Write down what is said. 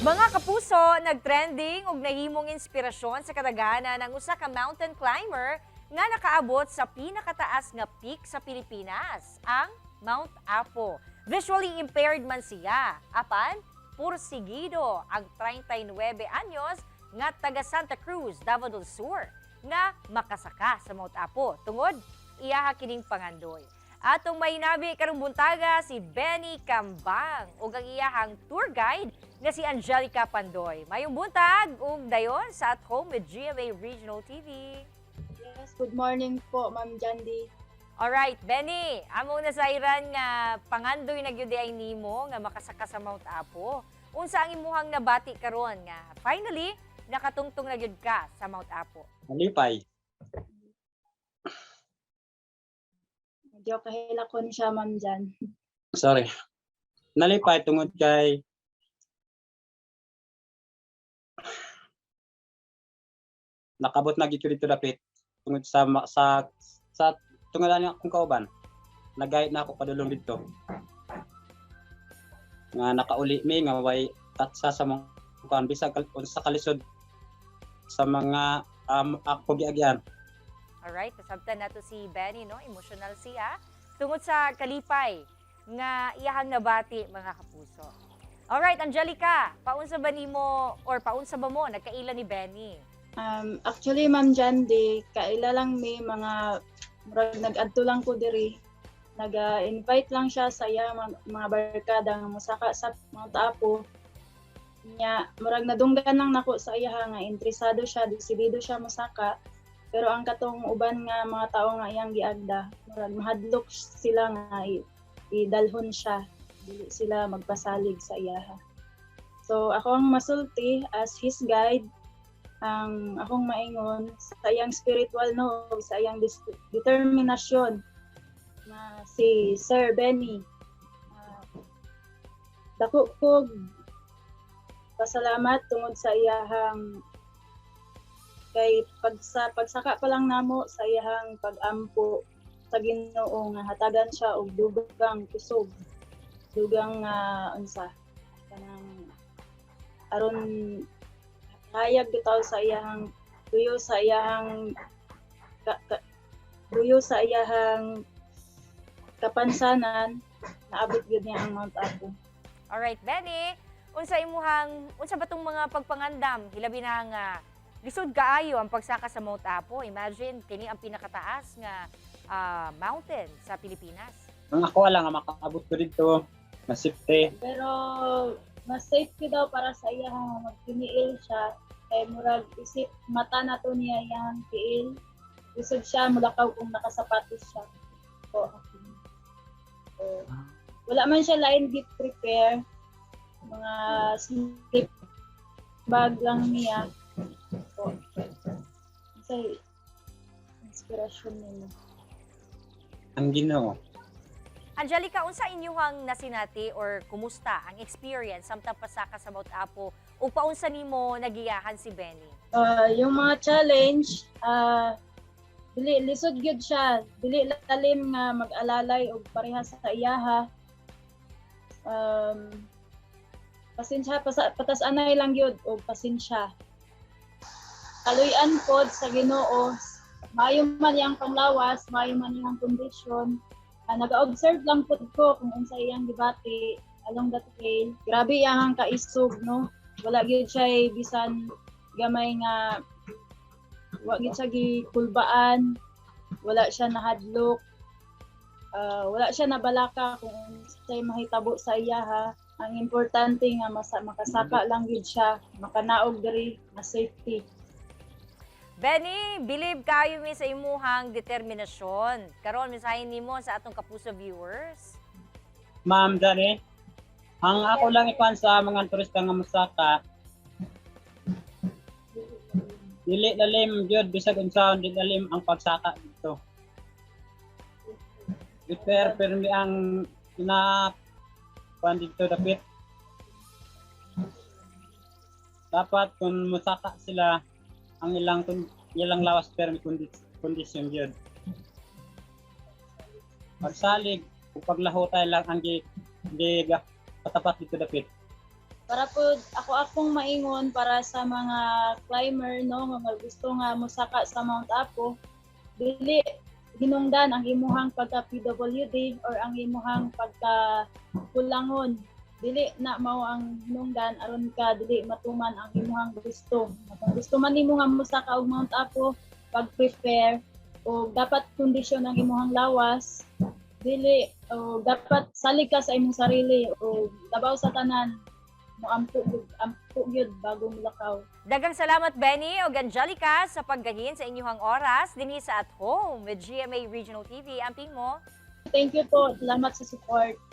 Mga kapuso, nagtrending ug nahimong inspirasyon sa kadaghanan ng usa ka mountain climber nga nakaabot sa pinakataas nga peak sa Pilipinas, ang Mount Apo. Visually impaired man siya, apan pursigido ang 39 anyos nga taga Santa Cruz, Davao del Sur nga makasaka sa Mount Apo tungod iyaha kining pangandoy. Atong may nabi karong buntaga si Benny Cambang ug ang iyahang tour guide nga si Angelica Pandoy. Mayong buntag ug dayon sa At Home with GMA Regional TV. Yes, good morning po, Ma'am Jandy. Alright, Benny, among nasairan nga pangandoy na gyud ay nimo nga makasaka sa Mount Apo. Unsa ang imuhang nabati karon nga finally nakatungtong na gyud ka sa Mount Apo? Malipay. Medyo kahilakon siya, Ma'am Jan. Sorry. Nalipay tungod kay nakabot na gito dito dapit tungod sa tungod ani akong kauban. Nagayat na ako padulong dito. Nga nakauli mi nga way tatsa sa mga kuan bisag sa kalisod sa mga ako giagyan. Alright, nasabtan nato si Benny, no? Emotional siya. Tungod sa kalipay nga iyahang nabati, mga kapuso. Alright, Angelica, paunsa ba nimo or paunsa ba mo nagkaila ni Benny? Actually, Ma'am Jandy, kaila lang may mga nag-adto lang ko diri. Nag-invite lang siya sa iya mga barkada nga mosaka sa Mount Apo. Nya, murag nadunggan lang nako sa iya nga interesado siya, desidido siya mosaka. Pero ang katong uban nga mga tao nga iyang giagda, murag mahadlok sila nga idalhon siya, dili sila magpasalig sa iyaha. So ako ang masulti as his guide, ang akong maingon sa iyang spiritual no, sa iyang determinasyon na si Sir Benny. Dako ko pasalamat tungod sa iyahang kay pagsaka pa lang namo sa iyahang pag-ampo sa Ginoo nga hatagan siya og dugang kusog, dugang unsa kanang aron hayag bitaw sa iyahang tuyo sa iyahang tuyo sa iyahang kapansanan naabot gyud niya ang Mount Apo. Alright, Benny, unsa ba tong mga pagpangandam hilabi na nga lisod kaayo ang pagsaka sa Mount Apo? Imagine, kini ang pinakataas nga mountain sa Pilipinas. Ang ako lang nga makaabot ko dito, na safety. Pero mas safety daw para sa iya nga magtiniil siya kay murag isip mata na to niya yang tiil. Lisod siya mulakaw kung nakasapatos siya. So, wala man siya lain git prepare. Mga sleep bag lang niya. So, say inspirasyon nimo. Ang Ginoo. Angelica, unsa inyuhang nasinati or kumusta ang experience samtang pasaka sa Mount Apo o paunsa nimo nagiyahan si Benny? Yung mga challenge, dili lisod gyud siya, dili lalim nga mag-alalay og parehas sa iyaha. Pasensya patas-anay lang gyud og pasensya. Kaluy-an pod sa Ginoo, maayo man yang panglawas, maayo man yang kondisyon. Nag-observe lang pod ko kung unsa iyang gibati along that trail. Grabe iyang kaisog, no? Wala gyud siya bisan gamay nga wa gyud siya gikulbaan, wala siya nahadlok. Wala siya nabalaka kung unsay mahitabo sa iyaha. Ang importante nga makasaka lang gyud siya, makanaog diri na safety. Benny, believe kayo mi sa imuhang determinasyon. Karon misahin nimo sa atong kapuso viewers. Ma'am Dani, ang ako lang ikuan sa mga turista nga mosaka. Dili lalim gyud bisag unsaon dili lalim ang pagsaka dito. Prepare mi ang kuan dito dapit. Dapat kung mosaka sila ang ilang lawas permi kondisyon gyud. Pagsalig ug paglahutay lang ang gi patapat dito dapit. Para po akong maingon para sa mga climber no nga gusto nga mosaka sa Mount Apo, dili hinungdan ang imuhang pagka PWD or ang imuhang pagka kulangon. Dili na mao ang hinungdan aron ka dili matuman ang imuhang gusto. Kung gusto man nimo nga mosaka og Mount Apo, pag-prepare o dapat kondisyon ang imuhang lawas, dili o dapat salig ka sa imong sarili o labaw sa tanan mo ampo gyud bago mulakaw. Daghang salamat Benny o Angelica sa paggahin sa inyong oras dinhi sa At Home with GMA Regional TV. Amping mo. Thank you po. Salamat sa support.